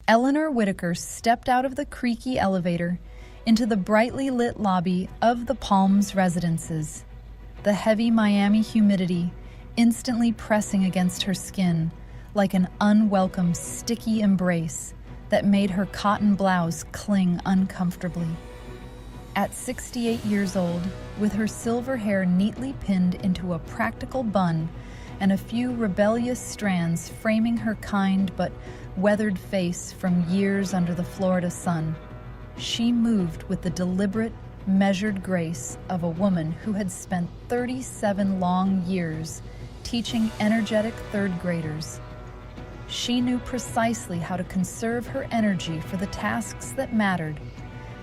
Eleanor Whitaker stepped out of the creaky elevator into the brightly lit lobby of the Palms residences, the heavy Miami humidity instantly pressing against her skin like an unwelcome, sticky embrace that made her cotton blouse cling uncomfortably. At 68 years old, with her silver hair neatly pinned into a practical bun and a few rebellious strands framing her kind but weathered face from years under the Florida sun, she moved with the deliberate, measured grace of a woman who had spent 37 long years teaching energetic third graders. She knew precisely how to conserve her energy for the tasks that mattered,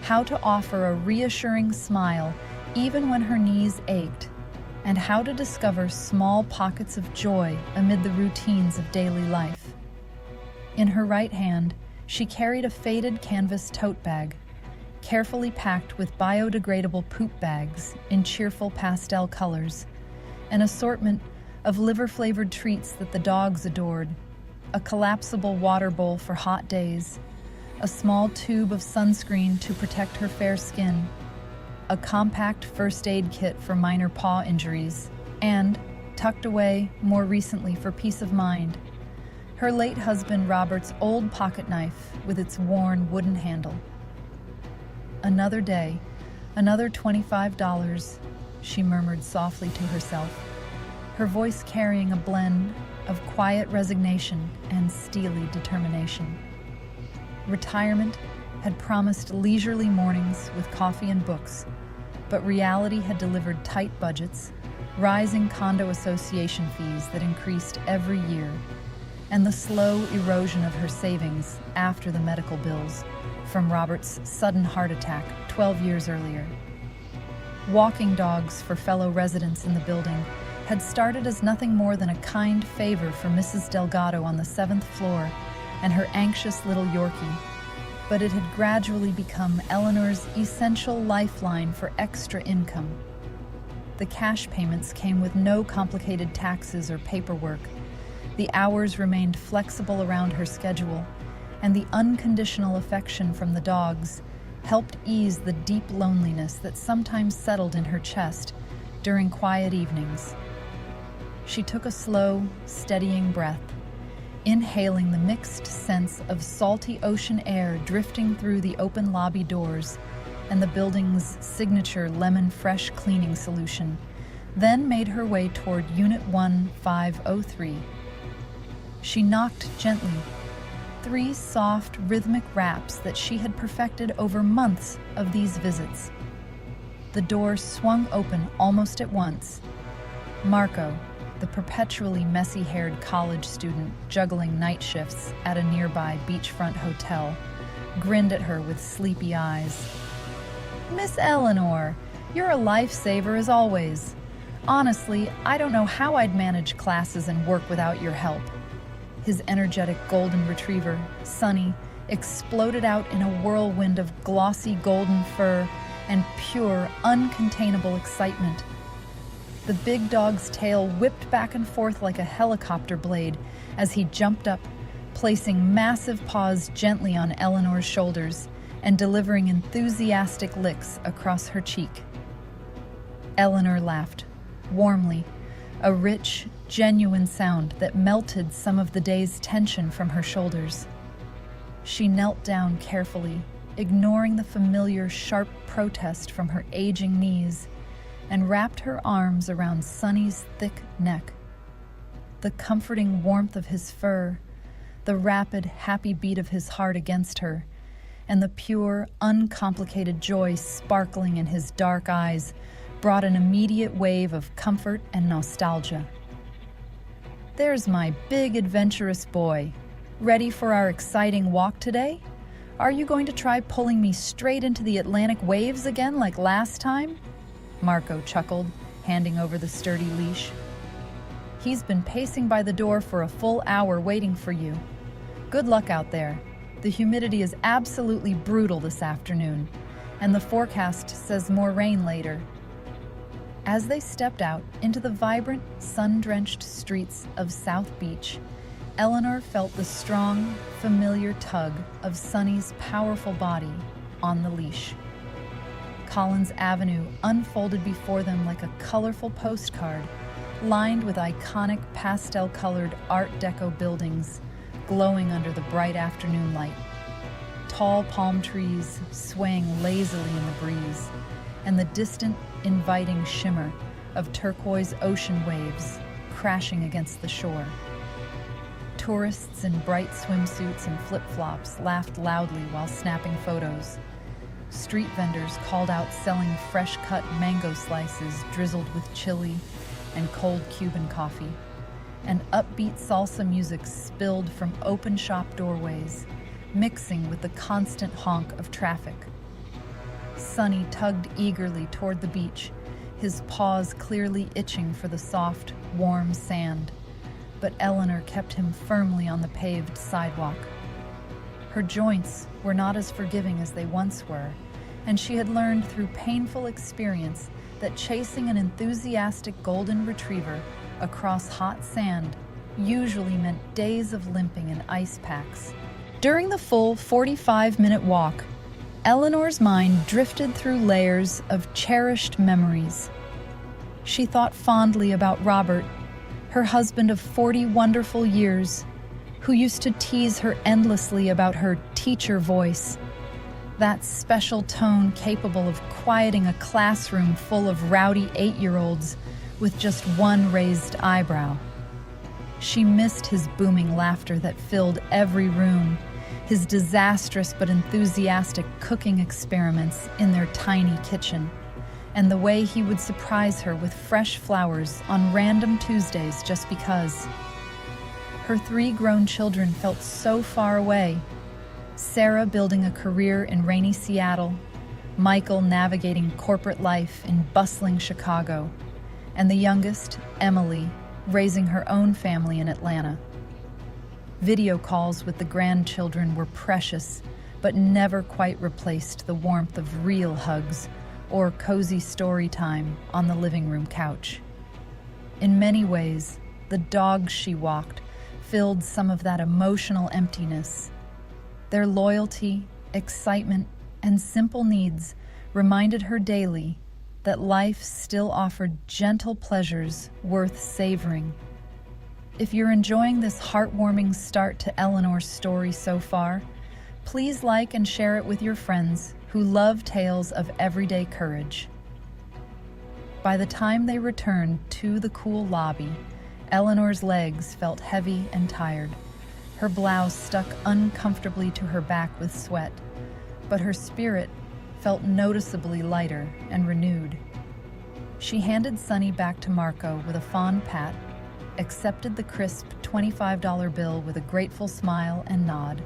how to offer a reassuring smile even when her knees ached, and how to discover small pockets of joy amid the routines of daily life. In her right hand, she carried a faded canvas tote bag, carefully packed with biodegradable poop bags in cheerful pastel colors, an assortment of liver-flavored treats that the dogs adored, a collapsible water bowl for hot days, a small tube of sunscreen to protect her fair skin, a compact first aid kit for minor paw injuries, and, tucked away more recently for peace of mind, her late husband Robert's old pocket knife with its worn wooden handle. Another day, another $25, she murmured softly to herself, her voice carrying a blend of quiet resignation and steely determination. Retirement had promised leisurely mornings with coffee and books, but reality had delivered tight budgets, rising condo association fees that increased every year, and the slow erosion of her savings after the medical bills from Robert's sudden heart attack 12 years earlier. Walking dogs for fellow residents in the building had started as nothing more than a kind favor for Mrs. Delgado on the 7th floor and her anxious little Yorkie, but it had gradually become Eleanor's essential lifeline for extra income. The cash payments came with no complicated taxes or paperwork. The hours remained flexible around her schedule, and the unconditional affection from the dogs helped ease the deep loneliness that sometimes settled in her chest during quiet evenings. She took a slow, steadying breath, inhaling the mixed sense of salty ocean air drifting through the open lobby doors and the building's signature lemon fresh cleaning solution, then made her way toward Unit 1503. She knocked gently, 3 soft, rhythmic raps that she had perfected over months of these visits. The door swung open almost at once. Marco, the perpetually messy-haired college student juggling night shifts at a nearby beachfront hotel, grinned at her with sleepy eyes. "Miss Eleanor, you're a lifesaver as always. Honestly, I don't know how I'd manage classes and work without your help." His energetic golden retriever, Sunny, exploded out in a whirlwind of glossy golden fur and pure, uncontainable excitement. The big dog's tail whipped back and forth like a helicopter blade as he jumped up, placing massive paws gently on Eleanor's shoulders and delivering enthusiastic licks across her cheek. Eleanor laughed, warmly, a rich, genuine sound that melted some of the day's tension from her shoulders. She knelt down carefully, ignoring the familiar sharp protest from her aging knees, and wrapped her arms around Sunny's thick neck. The comforting warmth of his fur, the rapid, happy beat of his heart against her, and the pure, uncomplicated joy sparkling in his dark eyes brought an immediate wave of comfort and nostalgia. "There's my big, adventurous boy. Ready for our exciting walk today? Are you going to try pulling me straight into the Atlantic waves again like last time?" Marco chuckled, handing over the sturdy leash. "He's been pacing by the door for a full hour waiting for you. Good luck out there. The humidity is absolutely brutal this afternoon, and the forecast says more rain later." As they stepped out into the vibrant, sun-drenched streets of South Beach, Eleanor felt the strong, familiar tug of Sunny's powerful body on the leash. Collins Avenue unfolded before them like a colorful postcard, lined with iconic pastel-colored Art Deco buildings glowing under the bright afternoon light. Tall palm trees swaying lazily in the breeze, and the distant, inviting shimmer of turquoise ocean waves crashing against the shore. Tourists in bright swimsuits and flip-flops laughed loudly while snapping photos. Street vendors called out selling fresh-cut mango slices drizzled with chili and cold Cuban coffee, and upbeat salsa music spilled from open shop doorways, mixing with the constant honk of traffic. Sunny tugged eagerly toward the beach, his paws clearly itching for the soft, warm sand, but Eleanor kept him firmly on the paved sidewalk. Her joints were not as forgiving as they once were, and she had learned through painful experience that chasing an enthusiastic golden retriever across hot sand usually meant days of limping in ice packs. During the full 45-minute walk, Eleanor's mind drifted through layers of cherished memories. She thought fondly about Robert, her husband of 40 wonderful years, who used to tease her endlessly about her teacher voice, that special tone capable of quieting a classroom full of rowdy 8-year-olds with just one raised eyebrow. She missed his booming laughter that filled every room, his disastrous but enthusiastic cooking experiments in their tiny kitchen, and the way he would surprise her with fresh flowers on random Tuesdays just because. Her 3 grown children felt so far away. Sarah building a career in rainy Seattle, Michael navigating corporate life in bustling Chicago, and the youngest, Emily, raising her own family in Atlanta. Video calls with the grandchildren were precious, but never quite replaced the warmth of real hugs or cozy story time on the living room couch. In many ways, the dogs she walked filled some of that emotional emptiness. Their loyalty, excitement, and simple needs reminded her daily that life still offered gentle pleasures worth savoring. If you're enjoying this heartwarming start to Eleanor's story so far, please like and share it with your friends who love tales of everyday courage. By the time they returned to the cool lobby, Eleanor's legs felt heavy and tired. Her blouse stuck uncomfortably to her back with sweat, but her spirit felt noticeably lighter and renewed. She handed Sunny back to Marco with a fond pat, accepted the crisp $25 bill with a grateful smile and nod,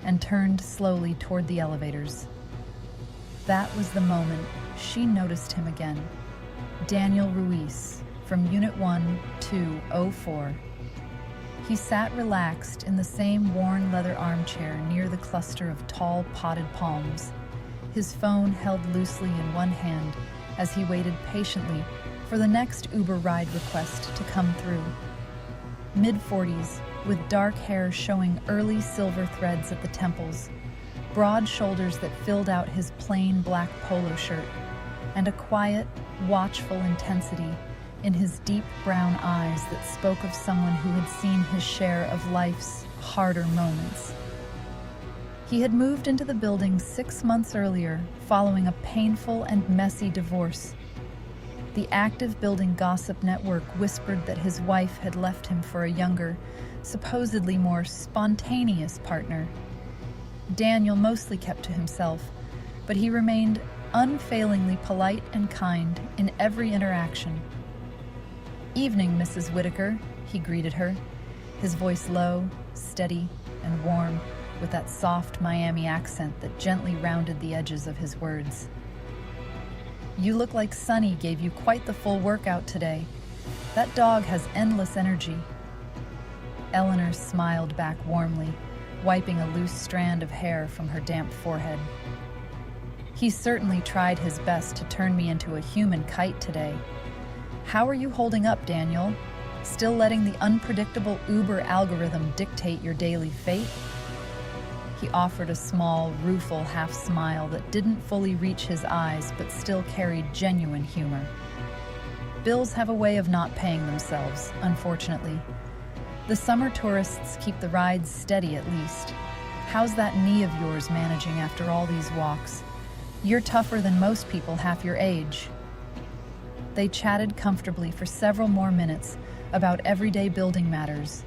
and turned slowly toward the elevators. That was the moment she noticed him again. Daniel Ruiz, from Unit 1204. He sat relaxed in the same worn leather armchair near the cluster of tall potted palms, his phone held loosely in one hand as he waited patiently for the next Uber ride request to come through. Mid-40s, with dark hair showing early silver threads at the temples, broad shoulders that filled out his plain black polo shirt, and a quiet, watchful intensity in his deep brown eyes that spoke of someone who had seen his share of life's harder moments. He had moved into the building 6 months earlier, following a painful and messy divorce. The active building gossip network whispered that his wife had left him for a younger, supposedly more spontaneous partner. Daniel mostly kept to himself, but he remained unfailingly polite and kind in every interaction. "Evening, Mrs. Whitaker," he greeted her, his voice low, steady, and warm, with that soft Miami accent that gently rounded the edges of his words. "You look like Sunny gave you quite the full workout today. That dog has endless energy." Eleanor smiled back warmly, wiping a loose strand of hair from her damp forehead. "He certainly tried his best to turn me into a human kite today. How are you holding up, Daniel? Still letting the unpredictable Uber algorithm dictate your daily fate? He offered a small, rueful half-smile that didn't fully reach his eyes but still carried genuine humor. Bills have a way of not paying themselves, unfortunately. The summer tourists keep the rides steady at least. How's that knee of yours managing after all these walks? You're tougher than most people half your age. They chatted comfortably for several more minutes about everyday building matters.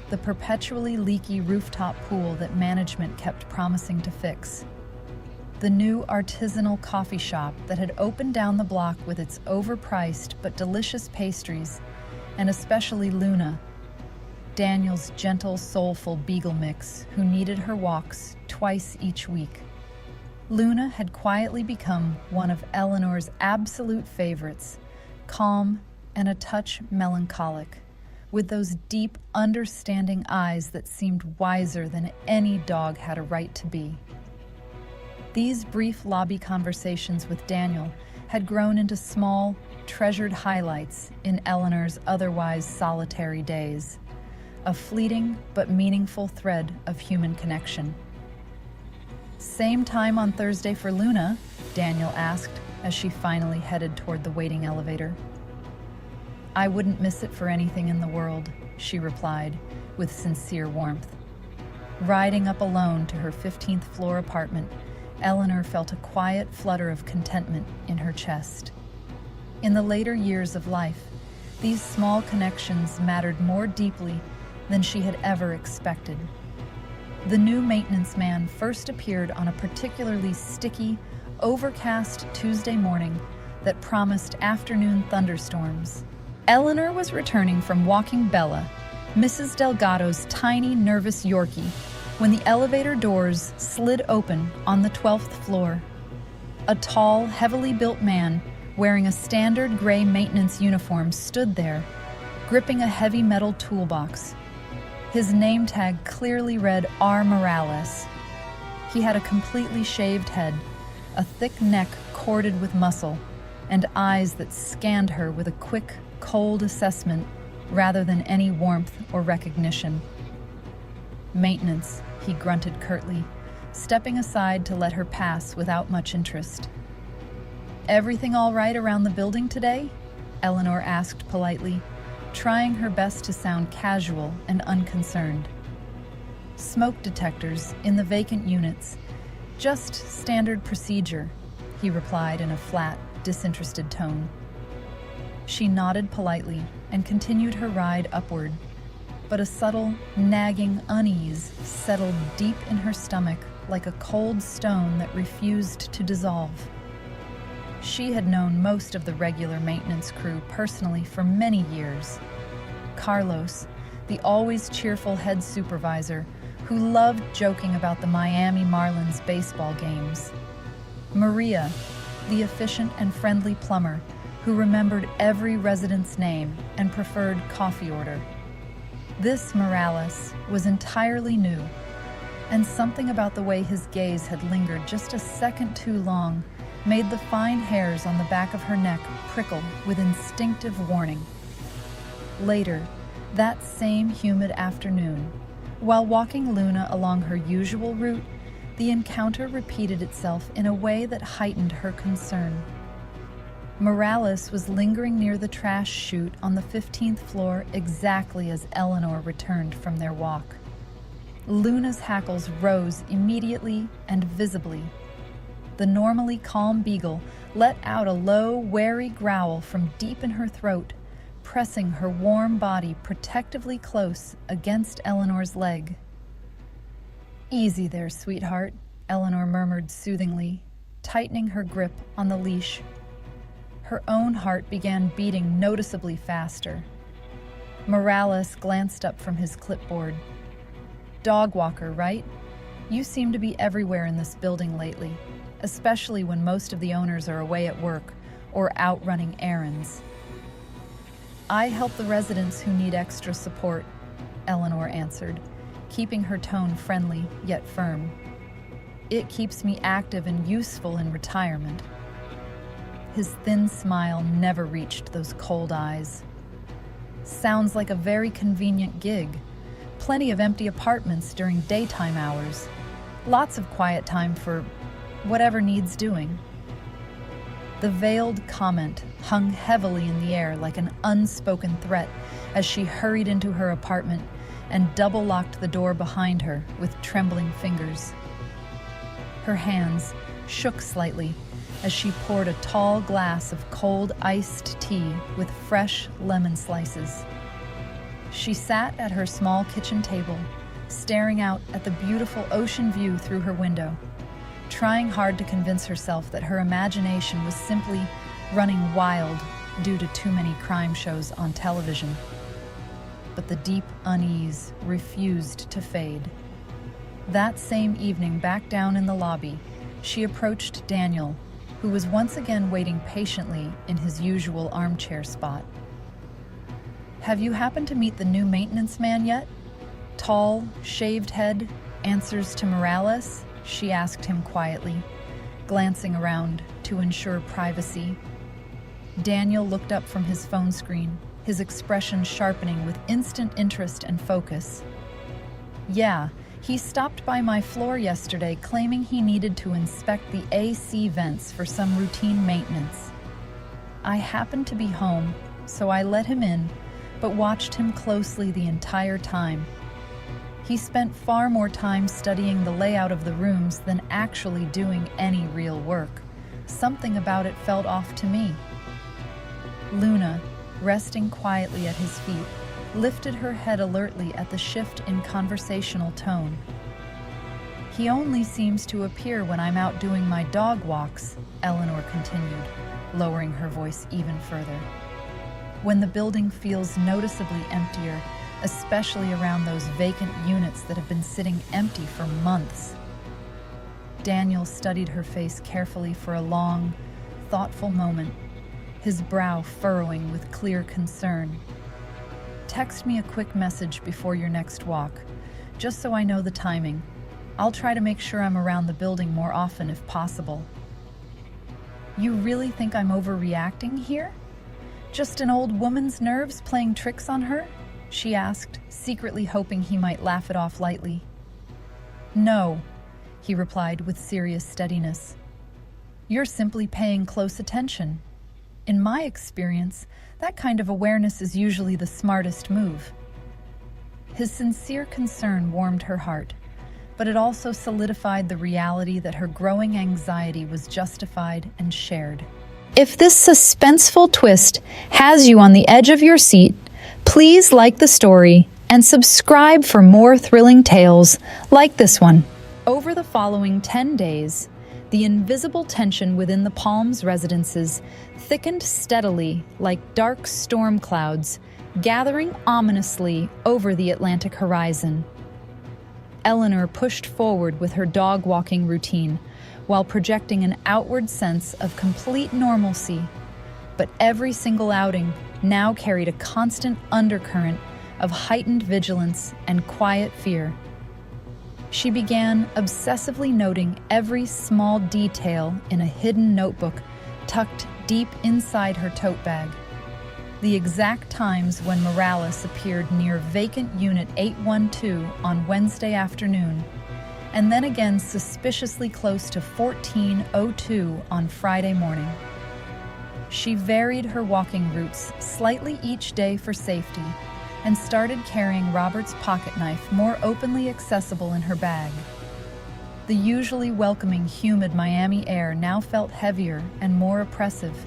The perpetually leaky rooftop pool that management kept promising to fix. The new artisanal coffee shop that had opened down the block with its overpriced but delicious pastries, and especially Luna, Daniel's gentle, soulful beagle mix who needed her walks twice each week. Luna had quietly become one of Eleanor's absolute favorites, calm and a touch melancholic, with those deep, understanding eyes that seemed wiser than any dog had a right to be. These brief lobby conversations with Daniel had grown into small, treasured highlights in Eleanor's otherwise solitary days, a fleeting but meaningful thread of human connection. "Same time on Thursday for Luna?" Daniel asked as she finally headed toward the waiting elevator. "I wouldn't miss it for anything in the world," she replied with sincere warmth. Riding up alone to her 15th floor apartment, Eleanor felt a quiet flutter of contentment in her chest. In the later years of life, these small connections mattered more deeply than she had ever expected. The new maintenance man first appeared on a particularly sticky, overcast Tuesday morning that promised afternoon thunderstorms. Eleanor was returning from walking Bella, Mrs. Delgado's tiny, nervous Yorkie, when the elevator doors slid open on the 12th floor. A tall, heavily built man wearing a standard gray maintenance uniform stood there, gripping a heavy metal toolbox. His name tag clearly read R. Morales. He had a completely shaved head, a thick neck corded with muscle, and eyes that scanned her with a quick, cold assessment rather than any warmth or recognition. "Maintenance," he grunted curtly, stepping aside to let her pass without much interest. "Everything all right around the building today?" Eleanor asked politely, trying her best to sound casual and unconcerned. "Smoke detectors in the vacant units. Just standard procedure," he replied in a flat, disinterested tone. She nodded politely and continued her ride upward, but a subtle, nagging unease settled deep in her stomach like a cold stone that refused to dissolve. She had known most of the regular maintenance crew personally for many years. Carlos, the always cheerful head supervisor who loved joking about the Miami Marlins baseball games. Maria, the efficient and friendly plumber who remembered every resident's name and preferred coffee order. This Morales was entirely new, and something about the way his gaze had lingered just a second too long made the fine hairs on the back of her neck prickle with instinctive warning. Later, that same humid afternoon, while walking Luna along her usual route, the encounter repeated itself in a way that heightened her concern. Morales was lingering near the trash chute on the 15th floor exactly as Eleanor returned from their walk. Luna's hackles rose immediately and visibly. The normally calm beagle let out a low, wary growl from deep in her throat, pressing her warm body protectively close against Eleanor's leg. "Easy there, sweetheart," Eleanor murmured soothingly, tightening her grip on the leash. Her own heart began beating noticeably faster. Morales glanced up from his clipboard. "Dog walker, right? You seem to be everywhere in this building lately, especially when most of the owners are away at work or out running errands." "I help the residents who need extra support," Eleanor answered, keeping her tone friendly yet firm. "It keeps me active and useful in retirement." His thin smile never reached those cold eyes. Sounds like a very convenient gig. Plenty of empty apartments during daytime hours. Lots of quiet time for whatever needs doing. The veiled comment hung heavily in the air like an unspoken threat as she hurried into her apartment and double-locked the door behind her with trembling fingers. Her hands shook slightly as she poured a tall glass of cold iced tea with fresh lemon slices. She sat at her small kitchen table, staring out at the beautiful ocean view through her window, trying hard to convince herself that her imagination was simply running wild due to too many crime shows on television. But the deep unease refused to fade. That same evening, back down in the lobby, she approached Daniel, who was once again waiting patiently in his usual armchair spot. "Have you happened to meet the new maintenance man yet? Tall, shaved head, answers to Morales?" she asked him quietly, glancing around to ensure privacy. Daniel looked up from his phone screen, his expression sharpening with instant interest and focus. "Yeah, he stopped by my floor yesterday claiming he needed to inspect the AC vents for some routine maintenance. I happened to be home, so I let him in, but watched him closely the entire time. He spent far more time studying the layout of the rooms than actually doing any real work. Something about it felt off to me." Luna, resting quietly at his feet, lifted her head alertly at the shift in conversational tone. "He only seems to appear when I'm out doing my dog walks," Eleanor continued, lowering her voice even further. "When the building feels noticeably emptier, especially around those vacant units that have been sitting empty for months." Daniel studied her face carefully for a long, thoughtful moment, his brow furrowing with clear concern. "Text me a quick message before your next walk, just so I know the timing. I'll try to make sure I'm around the building more often if possible." "You really think I'm overreacting here? Just an old woman's nerves playing tricks on her?" she asked, secretly hoping he might laugh it off lightly. "No," he replied with serious steadiness. "You're simply paying close attention. In my experience, that kind of awareness is usually the smartest move." His sincere concern warmed her heart, but it also solidified the reality that her growing anxiety was justified and shared. If this suspenseful twist has you on the edge of your seat, please like the story and subscribe for more thrilling tales like this one. Over the following 10 days, the invisible tension within the Palms residences thickened steadily like dark storm clouds, gathering ominously over the Atlantic horizon. Eleanor pushed forward with her dog-walking routine while projecting an outward sense of complete normalcy, but every single outing now carried a constant undercurrent of heightened vigilance and quiet fear. She began obsessively noting every small detail in a hidden notebook tucked deep inside her tote bag. The exact times when Morales appeared near vacant Unit 812 on Wednesday afternoon, and then again suspiciously close to 1402 on Friday morning. She varied her walking routes slightly each day for safety and started carrying Robert's pocketknife more openly accessible in her bag. The usually welcoming, humid Miami air now felt heavier and more oppressive,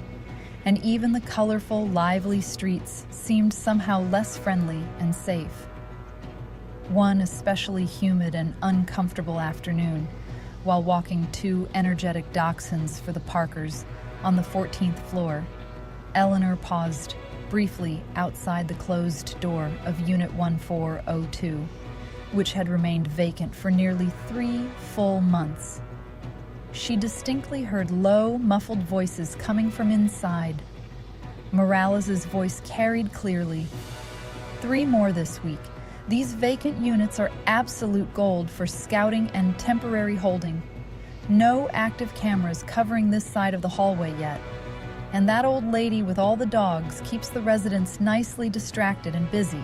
and even the colorful, lively streets seemed somehow less friendly and safe. One especially humid and uncomfortable afternoon, while walking two energetic dachshunds for the Parkers on the 14th floor, Eleanor paused briefly outside the closed door of Unit 1402, which had remained vacant for nearly 3 full months. She distinctly heard low, muffled voices coming from inside. Morales' voice carried clearly. 3 more this week. These vacant units are absolute gold for scouting and temporary holding. No active cameras covering this side of the hallway yet. And that old lady with all the dogs keeps the residents nicely distracted and busy.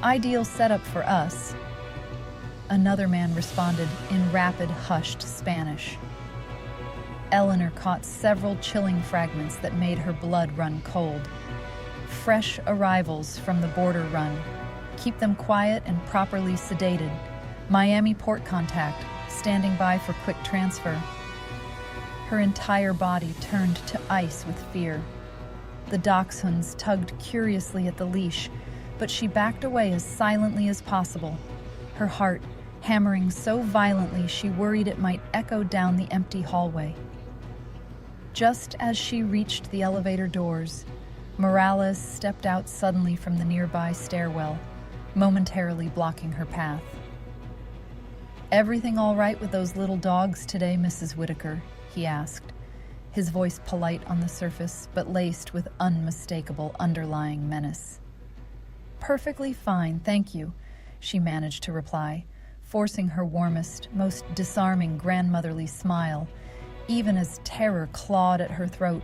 Ideal setup for us." Another man responded in rapid, hushed Spanish. Eleanor caught several chilling fragments that made her blood run cold. Fresh arrivals from the border run. Keep them quiet and properly sedated. Miami port contact, standing by for quick transfer. Her entire body turned to ice with fear. The dachshunds tugged curiously at the leash, but she backed away as silently as possible, her heart hammering so violently she worried it might echo down the empty hallway. Just as she reached the elevator doors, Morales stepped out suddenly from the nearby stairwell, momentarily blocking her path. "Everything all right with those little dogs today, Mrs. Whitaker?" he asked, his voice polite on the surface but laced with unmistakable underlying menace. "Perfectly fine, thank you," she managed to reply, forcing her warmest, most disarming grandmotherly smile, even as terror clawed at her throat.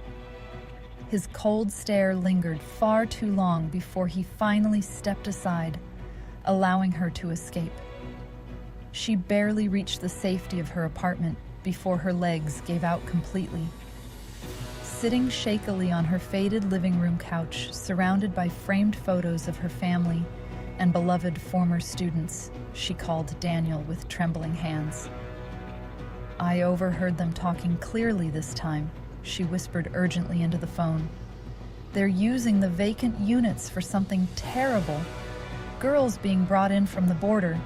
His cold stare lingered far too long before he finally stepped aside, allowing her to escape. She barely reached the safety of her apartment before her legs gave out completely. Sitting shakily on her faded living room couch, surrounded by framed photos of her family and beloved former students, she called Daniel with trembling hands. "I overheard them talking clearly this time," she whispered urgently into the phone. "They're using the vacant units for something terrible. Girls being brought in from the border.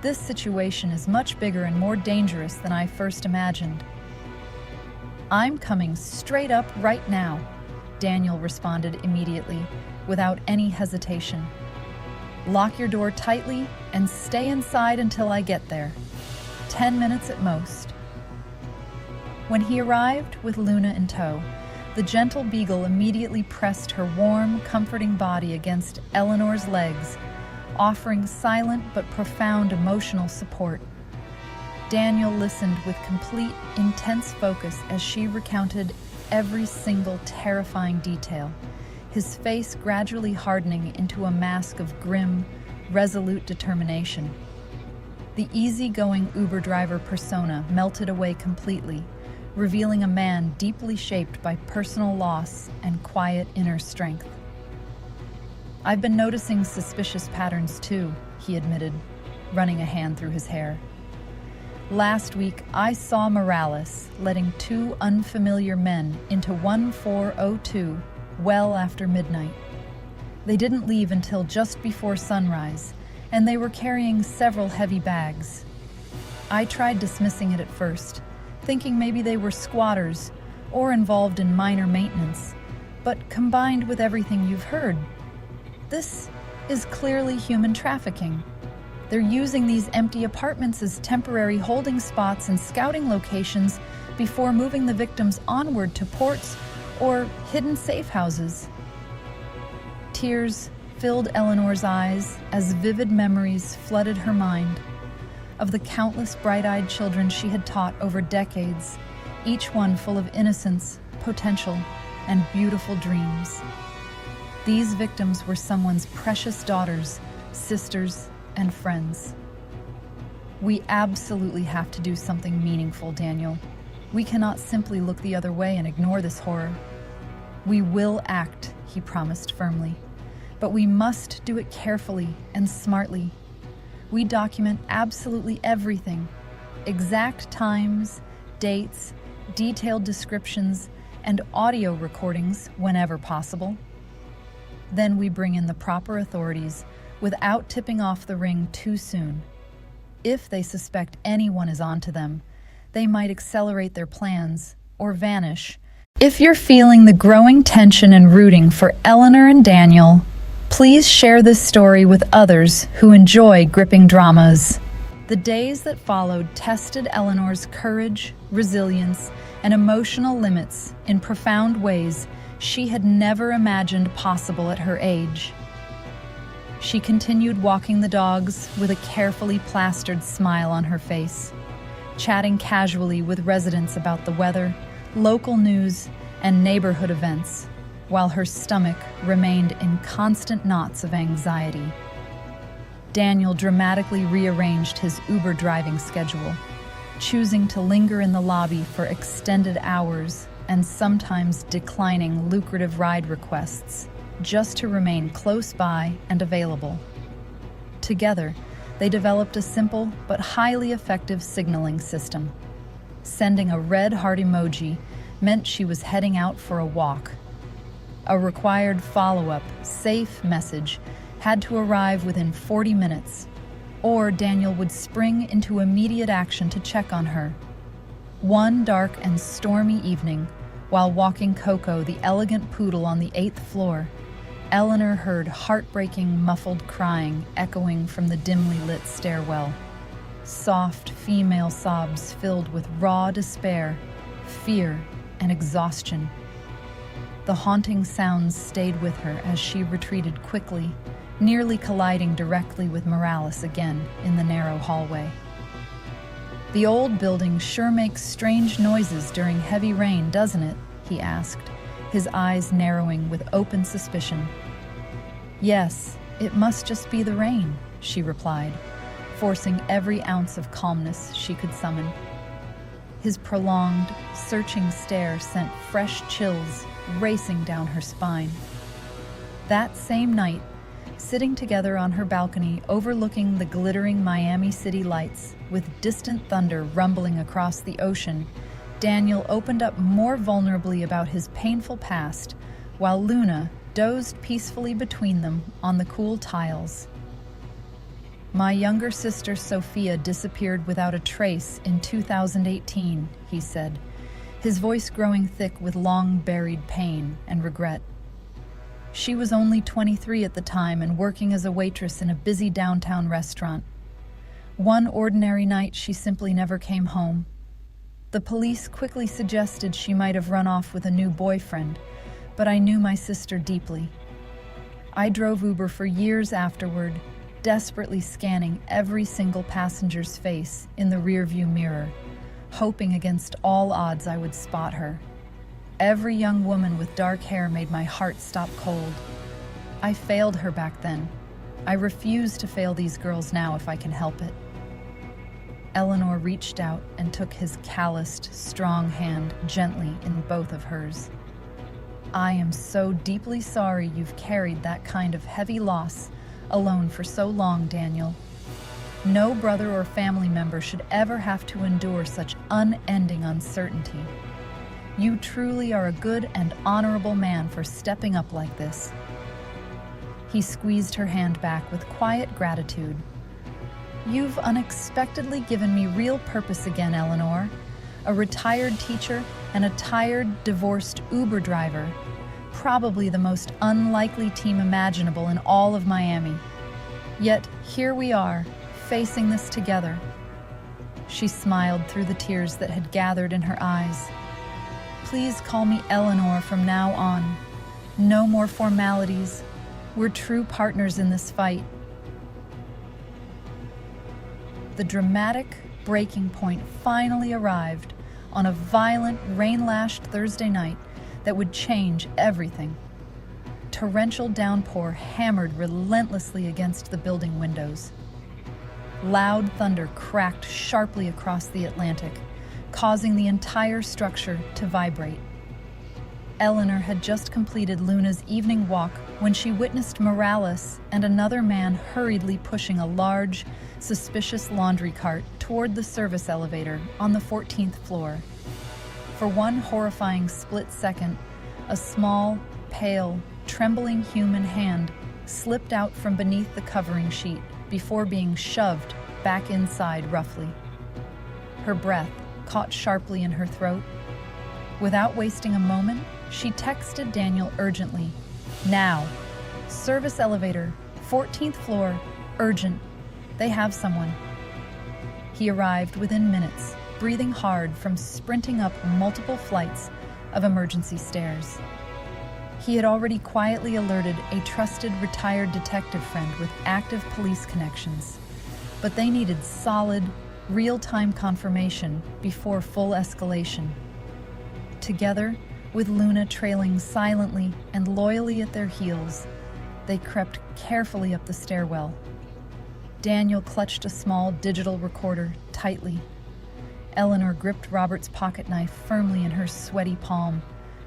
This situation is much bigger and more dangerous than I first imagined." "I'm coming straight up right now," Daniel responded immediately, without any hesitation. "Lock your door tightly and stay inside until I get there. 10 minutes at most." When he arrived with Luna in tow, the gentle beagle immediately pressed her warm, comforting body against Eleanor's legs, offering silent but profound emotional support. Daniel listened with complete, intense focus as she recounted every single terrifying detail, his face gradually hardening into a mask of grim, resolute determination. The easygoing Uber driver persona melted away completely, revealing a man deeply shaped by personal loss and quiet inner strength. "I've been noticing suspicious patterns too," he admitted, running a hand through his hair. "Last week, I saw Morales letting 2 unfamiliar men into 1402 well after midnight. They didn't leave until just before sunrise, and they were carrying several heavy bags. I tried dismissing it at first, thinking maybe they were squatters or involved in minor maintenance, but combined with everything you've heard, this is clearly human trafficking. They're using these empty apartments as temporary holding spots and scouting locations before moving the victims onward to ports or hidden safe houses." Tears filled Eleanor's eyes as vivid memories flooded her mind of the countless bright-eyed children she had taught over decades, each one full of innocence, potential, and beautiful dreams. These victims were someone's precious daughters, sisters, and friends. "We absolutely have to do something meaningful, Daniel. We cannot simply look the other way and ignore this horror." "We will act," he promised firmly, "but we must do it carefully and smartly. We document absolutely everything: exact times, dates, detailed descriptions, and audio recordings whenever possible. Then we bring in the proper authorities without tipping off the ring too soon. If they suspect anyone is onto them, they might accelerate their plans or vanish." If you're feeling the growing tension and rooting for Eleanor and Daniel, please share this story with others who enjoy gripping dramas. The days that followed tested Eleanor's courage, resilience, and emotional limits in profound ways she had never imagined possible at her age. She continued walking the dogs with a carefully plastered smile on her face, chatting casually with residents about the weather, local news, and neighborhood events, while her stomach remained in constant knots of anxiety. Daniel dramatically rearranged his Uber driving schedule, choosing to linger in the lobby for extended hours and sometimes declining lucrative ride requests just to remain close by and available. Together, they developed a simple but highly effective signaling system. Sending a red heart emoji meant she was heading out for a walk. A required follow-up, safe message had to arrive within 40 minutes, or Daniel would spring into immediate action to check on her. One dark and stormy evening, while walking Coco, the elegant poodle, on the 8th floor, Eleanor heard heartbreaking, muffled crying echoing from the dimly lit stairwell. Soft female sobs filled with raw despair, fear, and exhaustion. The haunting sounds stayed with her as she retreated quickly, nearly colliding directly with Morales again in the narrow hallway. "The old building sure makes strange noises during heavy rain, doesn't it?" he asked, his eyes narrowing with open suspicion. "Yes, it must just be the rain," she replied, forcing every ounce of calmness she could summon. His prolonged, searching stare sent fresh chills racing down her spine. That same night, sitting together on her balcony overlooking the glittering Miami City lights, with distant thunder rumbling across the ocean, Daniel opened up more vulnerably about his painful past, while Luna dozed peacefully between them on the cool tiles. "My younger sister Sophia disappeared without a trace in 2018, he said, his voice growing thick with long-buried pain and regret. "She was only 23 at the time and working as a waitress in a busy downtown restaurant. One ordinary night, she simply never came home. The police quickly suggested she might have run off with a new boyfriend, but I knew my sister deeply. I drove Uber for years afterward, desperately scanning every single passenger's face in the rearview mirror, hoping against all odds I would spot her. Every young woman with dark hair made my heart stop cold. I failed her back then. I refuse to fail these girls now if I can help it." Eleanor reached out and took his calloused, strong hand gently in both of hers. "I am so deeply sorry you've carried that kind of heavy loss alone for so long, Daniel. No brother or family member should ever have to endure such unending uncertainty. You truly are a good and honorable man for stepping up like this." He squeezed her hand back with quiet gratitude. "You've unexpectedly given me real purpose again, Eleanor. A retired teacher and a tired, divorced Uber driver. Probably the most unlikely team imaginable in all of Miami. Yet here we are, facing this together." She smiled through the tears that had gathered in her eyes. "Please call me Eleanor from now on. No more formalities. We're true partners in this fight." The dramatic breaking point finally arrived on a violent, rain-lashed Thursday night that would change everything. Torrential downpour hammered relentlessly against the building windows. Loud thunder cracked sharply across the Atlantic, causing the entire structure to vibrate. Eleanor had just completed Luna's evening walk when she witnessed Morales and another man hurriedly pushing a large, suspicious laundry cart toward the service elevator on the 14th floor. For one horrifying split second, a small, pale, trembling human hand slipped out from beneath the covering sheet before being shoved back inside roughly. Her breath caught sharply in her throat. Without wasting a moment, she texted Daniel urgently. "Now. Service elevator, 14th floor, urgent. They have someone." He arrived within minutes, breathing hard from sprinting up multiple flights of emergency stairs. He had already quietly alerted a trusted retired detective friend with active police connections, but they needed solid, real-time confirmation before full escalation. Together, With Luna trailing silently and loyally at their heels, they crept carefully up the stairwell. Daniel clutched a small digital recorder tightly. Eleanor gripped Robert's pocketknife firmly in her sweaty palm,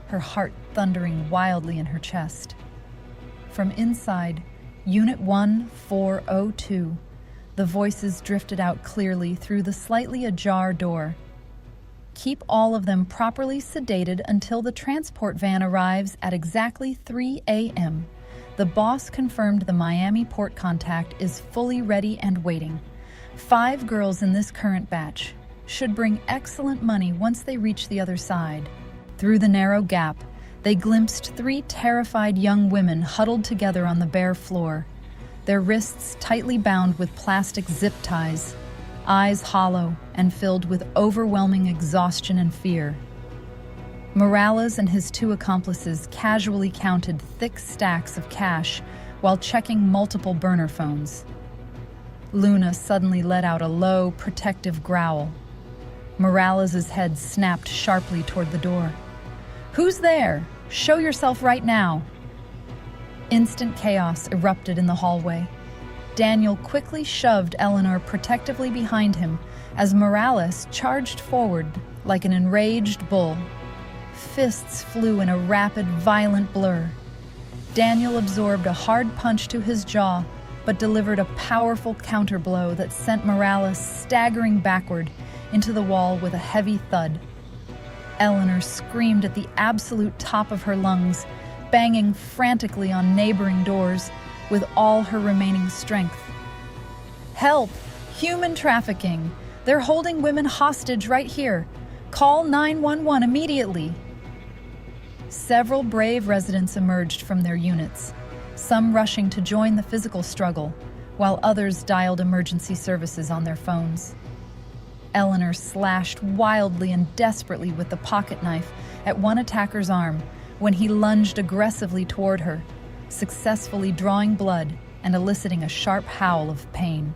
her heart thundering wildly in her chest. From inside Unit 1402, the voices drifted out clearly through the slightly ajar door. Keep all of them properly sedated until the transport van arrives at exactly 3 a.m. The boss confirmed the Miami port contact is fully ready and waiting. 5 girls in this current batch should bring excellent money once they reach the other side. Through the narrow gap, they glimpsed 3 terrified young women huddled together on the bare floor, their wrists tightly bound with plastic zip ties, eyes hollow and filled with overwhelming exhaustion and fear. Morales and his 2 accomplices casually counted thick stacks of cash while checking multiple burner phones. Luna suddenly let out a low, protective growl. Morales' head snapped sharply toward the door. "Who's there? Show yourself right now!" Instant chaos erupted in the hallway. Daniel quickly shoved Eleanor protectively behind him as Morales charged forward like an enraged bull. Fists flew in a rapid, violent blur. Daniel absorbed a hard punch to his jaw, but delivered a powerful counterblow that sent Morales staggering backward into the wall with a heavy thud. Eleanor screamed at the absolute top of her lungs, banging frantically on neighboring doors with all her remaining strength. "Help! Human trafficking! They're holding women hostage right here! Call 911 immediately!" Several brave residents emerged from their units, some rushing to join the physical struggle, while others dialed emergency services on their phones. Eleanor slashed wildly and desperately with the pocketknife at one attacker's arm when he lunged aggressively toward her, successfully drawing blood and eliciting a sharp howl of pain.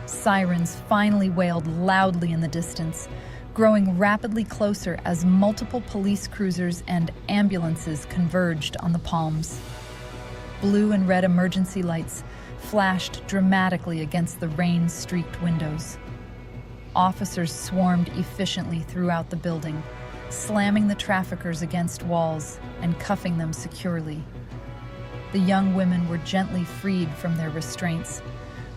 Sirens finally wailed loudly in the distance, growing rapidly closer as multiple police cruisers and ambulances converged on the Palms. Blue and red emergency lights flashed dramatically against the rain-streaked windows. Officers swarmed efficiently throughout the building, slamming the traffickers against walls and cuffing them securely. The young women were gently freed from their restraints,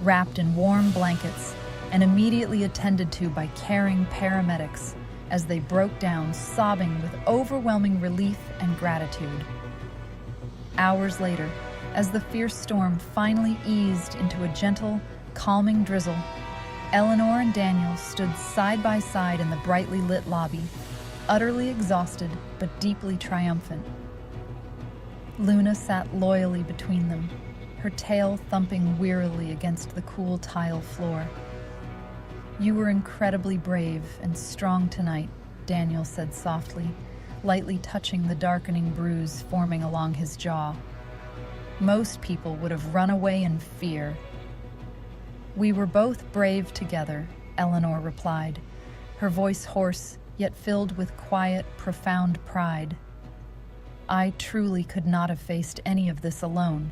wrapped in warm blankets, and immediately attended to by caring paramedics as they broke down, sobbing with overwhelming relief and gratitude. Hours later, as the fierce storm finally eased into a gentle, calming drizzle, Eleanor and Daniel stood side by side in the brightly lit lobby, utterly exhausted but deeply triumphant. Luna sat loyally between them, her tail thumping wearily against the cool tile floor. "You were incredibly brave and strong tonight," Daniel said softly, lightly touching the darkening bruise forming along his jaw. "Most people would have run away in fear." "We were both brave together," Eleanor replied, her voice hoarse yet filled with quiet, profound pride. "I truly could not have faced any of this alone.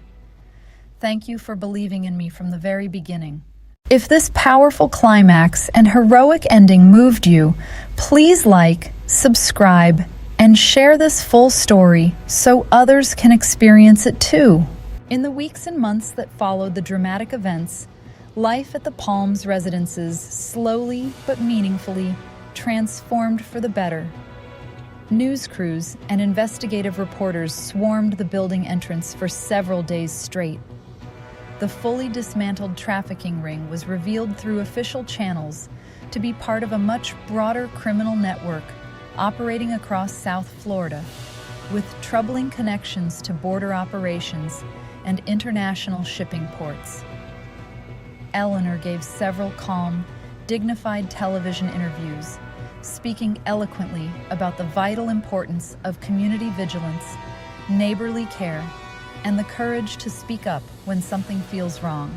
Thank you for believing in me from the very beginning." If this powerful climax and heroic ending moved you, please like, subscribe, and share this full story so others can experience it too. In the weeks and months that followed the dramatic events, life at the Palms residences slowly but meaningfully transformed for the better. News crews and investigative reporters swarmed the building entrance for several days straight. The fully dismantled trafficking ring was revealed through official channels to be part of a much broader criminal network operating across South Florida, with troubling connections to border operations and international shipping ports. Eleanor gave several calm, dignified television interviews, speaking eloquently about the vital importance of community vigilance, neighborly care, and the courage to speak up when something feels wrong.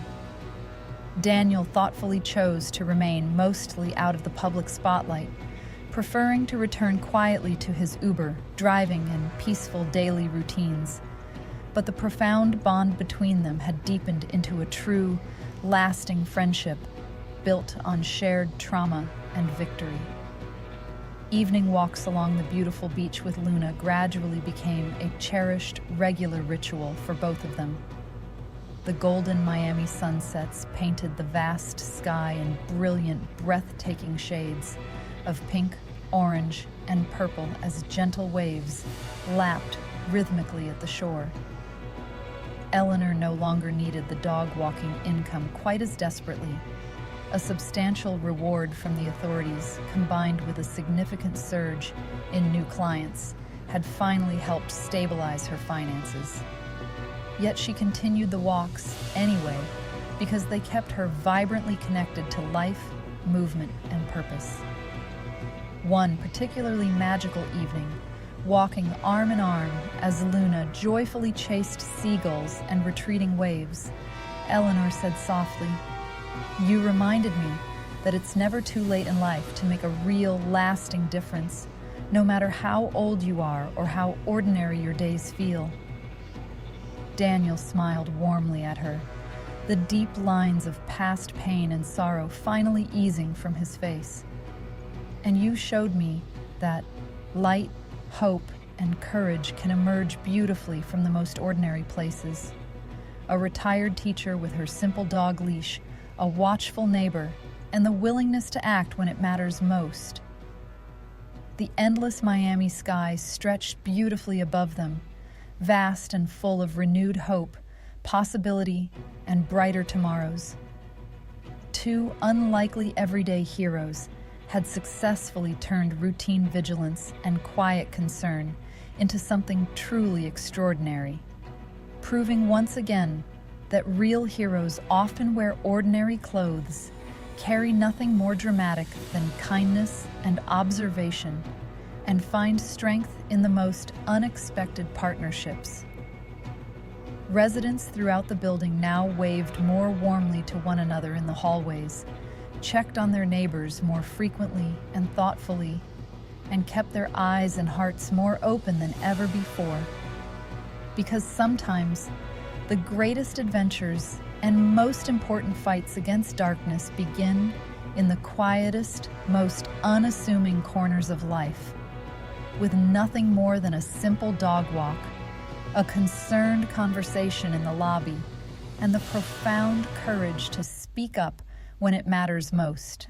Daniel thoughtfully chose to remain mostly out of the public spotlight, preferring to return quietly to his Uber, driving and peaceful daily routines. But the profound bond between them had deepened into a true, lasting friendship built on shared trauma and victory. Evening walks along the beautiful beach with Luna gradually became a cherished, regular ritual for both of them. The golden Miami sunsets painted the vast sky in brilliant, breathtaking shades of pink, orange, and purple as gentle waves lapped rhythmically at the shore. Eleanor no longer needed the dog-walking income quite as desperately. A substantial reward from the authorities, combined with a significant surge in new clients, had finally helped stabilize her finances. Yet she continued the walks anyway, because they kept her vibrantly connected to life, movement, and purpose. One particularly magical evening, walking arm in arm as Luna joyfully chased seagulls and retreating waves, Eleanor said softly, "You reminded me that it's never too late in life to make a real, lasting difference, no matter how old you are or how ordinary your days feel." Daniel smiled warmly at her, the deep lines of past pain and sorrow finally easing from his face. "And you showed me that light, hope, and courage can emerge beautifully from the most ordinary places. A retired teacher with her simple dog leash, a watchful neighbor, and the willingness to act when it matters most." The endless Miami sky stretched beautifully above them, vast and full of renewed hope, possibility, and brighter tomorrows. Two unlikely everyday heroes had successfully turned routine vigilance and quiet concern into something truly extraordinary, proving once again that real heroes often wear ordinary clothes, carry nothing more dramatic than kindness and observation, and find strength in the most unexpected partnerships. Residents throughout the building now waved more warmly to one another in the hallways, checked on their neighbors more frequently and thoughtfully, and kept their eyes and hearts more open than ever before. Because sometimes the greatest adventures and most important fights against darkness begin in the quietest, most unassuming corners of life, with nothing more than a simple dog walk, a concerned conversation in the lobby, and the profound courage to speak up when it matters most.